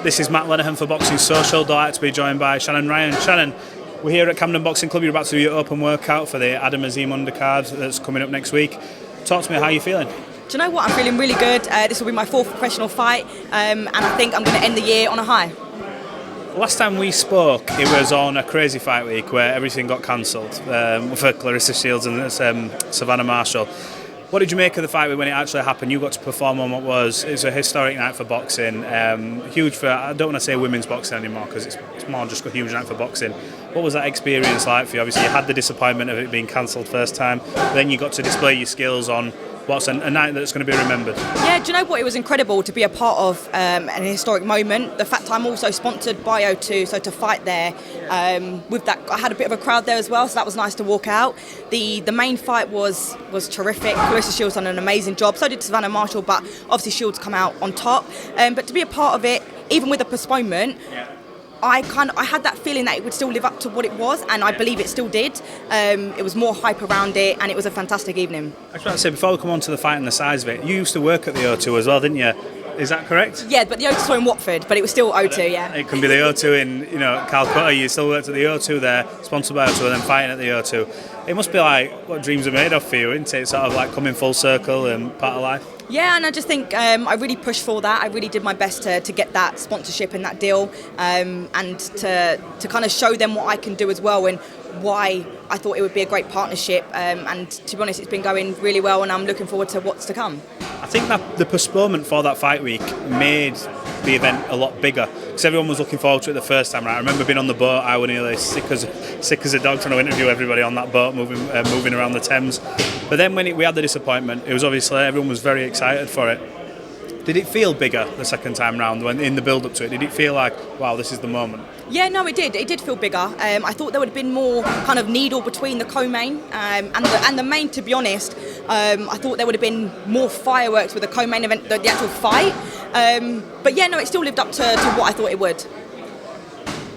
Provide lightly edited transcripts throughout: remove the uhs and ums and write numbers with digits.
This is Matt Lenihan for Boxing Social. Delighted to be joined by Shannon Ryan. Shannon, we're here at Camden Boxing Club. You're about to do your open workout for the Adam Azim undercard that's coming up next week. Talk to me, how are you feeling? Do you know what? I'm feeling really good. This will be my 4th professional fight, and I think I'm going to end the year on a high. Last time we spoke, it was on a crazy fight week where everything got cancelled for Claressa Shields and Savannah Marshall. What did you make of the fight when it actually happened? You got to perform on what was a historic night for boxing. Huge for, I don't want to say women's boxing anymore because it's more just a huge night for boxing. What was that experience like for you? Obviously you had the disappointment of it being cancelled first time, then you got to display your skills on what's a night that's going to be remembered. Yeah, do you know what? It was incredible to be a part of an historic moment. The fact I'm also sponsored by O2, so to fight there, with that, I had a bit of a crowd there as well, so that was nice to walk out. The main fight was terrific. Claressa Shields done an amazing job, so did Savannah Marshall, but obviously Shields come out on top. But to be a part of it, even with the postponement, I had that feeling that it would still live up to what it was, and I believe it still did. It was more hype around it, and it was a fantastic evening. I was about to say, before we come on to the fight and the size of it, you used to work at the O2 as well, didn't you? Is that correct? Yeah, but the O2 was in Watford, but it was still O2, yeah. It can be the O2 in Calcutta. You still worked at the O2 there, sponsored by O2, and then fighting at the O2. It must be like what dreams are made of for you, isn't it? Sort of like coming full circle and part of life. Yeah, and I just think I really pushed for that. I really did my best to get that sponsorship and that deal, and to kind of show them what I can do as well, and why I thought it would be a great partnership. And to be honest, it's been going really well, and I'm looking forward to what's to come. I think that the postponement for that fight week made the event a lot bigger because everyone was looking forward to it the first time. Right? I remember being on the boat. I was nearly sick as a dog trying to interview everybody on that boat, moving around the Thames. But then when we had the disappointment, it was obviously everyone was very excited for it. Did it feel bigger the second time round when in the build up to it? Did it feel like, wow, this is the moment? Yeah, no, it did. It did feel bigger. I thought there would have been more kind of needle between the co-main and the main. To be honest, I thought there would have been more fireworks with the co-main event, the actual fight. But yeah, no, it still lived up to what I thought it would.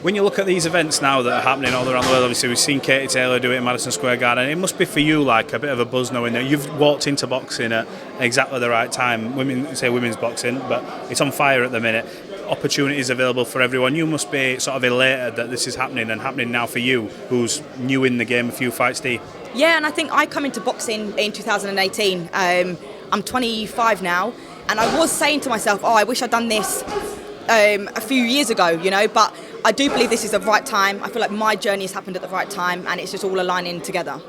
When you look at these events now that are happening all around the world, obviously we've seen Katie Taylor do it in Madison Square Garden. It must be for you like a bit of a buzz knowing that you've walked into boxing at exactly the right time. Women's boxing, but it's on fire at the minute. Opportunities available for everyone. You must be sort of elated that this is happening and happening now for you, who's new in the game, a few fights deep. Yeah, and I think I come into boxing in 2018. I'm 25 now, and I was saying to myself, I wish I'd done this a few years ago, but I do believe this is the right time. I feel like my journey has happened at the right time, and it's just all aligning together.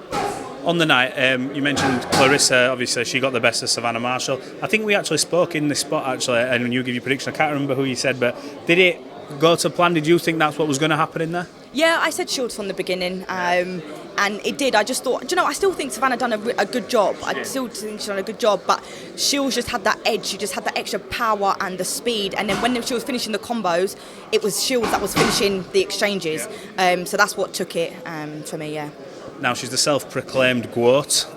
On the night, you mentioned Claressa, obviously she got the best of Savannah Marshall. I think we actually spoke in this spot actually, and when you give your prediction, I can't remember who you said, but did it go to plan? Did you think that's what was going to happen in there? Yeah, I said Shields from the beginning, and it did. I just thought, I still think Savannah done a good job. I still think she's done a good job, but Shields just had that edge. She just had that extra power and the speed. And then when she was finishing the combos, it was Shields that was finishing the exchanges. So that's what took it for me, yeah. Now she's the self-proclaimed GWOAT.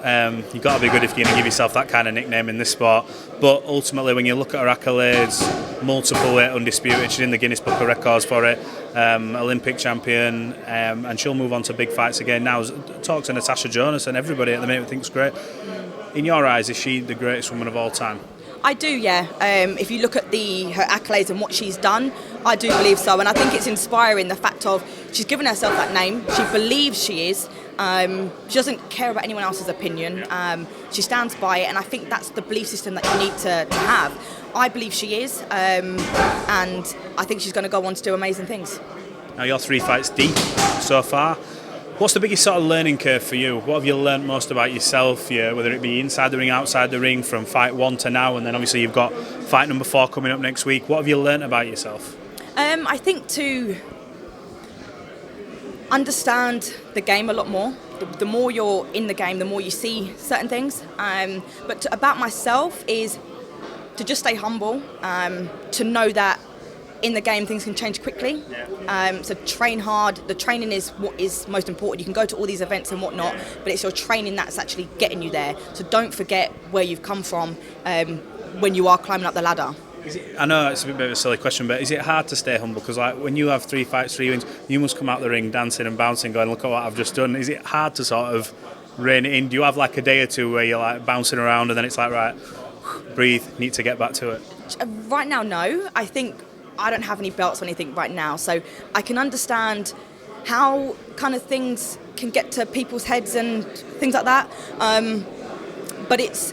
You've got to be good if you're going to give yourself that kind of nickname in this sport. But ultimately, when you look at her accolades, multiple weight undisputed, she's in the Guinness Book of Records for it, Olympic champion, and she'll move on to big fights again. Now, talk to Natasha Jonas and everybody at the minute thinks great. In your eyes, is she the greatest woman of all time? I do, yeah. If you look at her accolades and what she's done, I do believe so. And I think it's inspiring, the fact of she's given herself that name. She believes she is. She doesn't care about anyone else's opinion. She stands by it, and I think that's the belief system that you need to have. I believe she is, and I think she's going to go on to do amazing things. Now you're 3 fights deep so far. What's the biggest sort of learning curve for you? What have you learnt most about yourself, whether it be inside the ring, outside the ring, from fight 1 to now, and then obviously you've got fight number 4 coming up next week. What have you learnt about yourself? I think to understand the game a lot more. The more you're in the game, the more you see certain things. But about myself is to just stay humble, to know that in the game things can change quickly. So train hard. The training is what is most important. You can go to all these events and whatnot, but it's your training that's actually getting you there. So don't forget where you've come from when you are climbing up the ladder. I know it's a bit of a silly question, but is it hard to stay humble? Because like when you have 3 fights, 3 wins, you must come out the ring dancing and bouncing, going, look at what I've just done. Is it hard to sort of rein it in? Do you have like a day or two where you're like bouncing around and then it's like, right, breathe, need to get back to it? Right now, no. I think I don't have any belts or anything right now, so I can understand how kind of things can get to people's heads and things like that. But it's,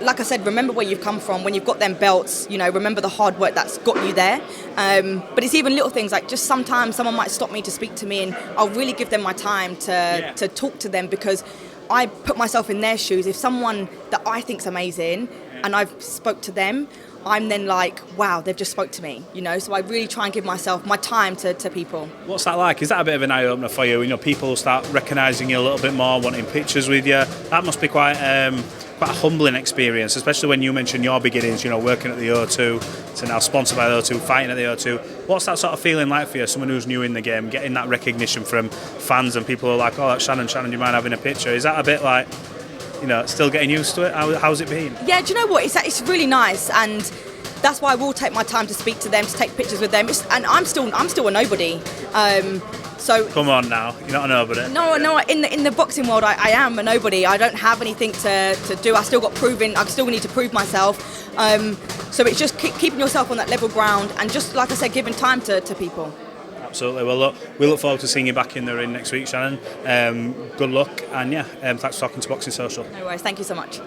like I said, remember where you've come from. When you've got them belts, you know, remember the hard work that's got you there. But it's even little things like just sometimes someone might stop me to speak to me, and I'll really give them my time to talk to them, because I put myself in their shoes. If someone that I think's amazing and I've spoke to them, I'm then like, wow, they've just spoke to me, you know. So I really try and give myself my time to people. What's that like? Is that a bit of an eye opener for you? You know, people start recognising you a little bit more, wanting pictures with you. That must be quite a humbling experience, especially when you mention your beginnings. You know, working at the O2 to now sponsored by the O2, fighting at the O2. What's that sort of feeling like for you? Someone who's new in the game, getting that recognition from fans and people who are like, oh, that's Shannon. Shannon, do you mind having a picture? Is that a bit like, you know, still getting used to it? How's it been? Yeah, do you know what? It's really nice, and that's why I will take my time to speak to them, to take pictures with them. And I'm still a nobody. So come on now, you're not a nobody. No. In the boxing world, I am a nobody. I don't have anything to do. I still need to prove myself. So it's just keeping yourself on that level ground, and just like I said, giving time to people. Absolutely. Well, look, we look forward to seeing you back in the ring next week, Shannon. Good luck, and thanks for talking to Boxing Social. No worries. Thank you so much.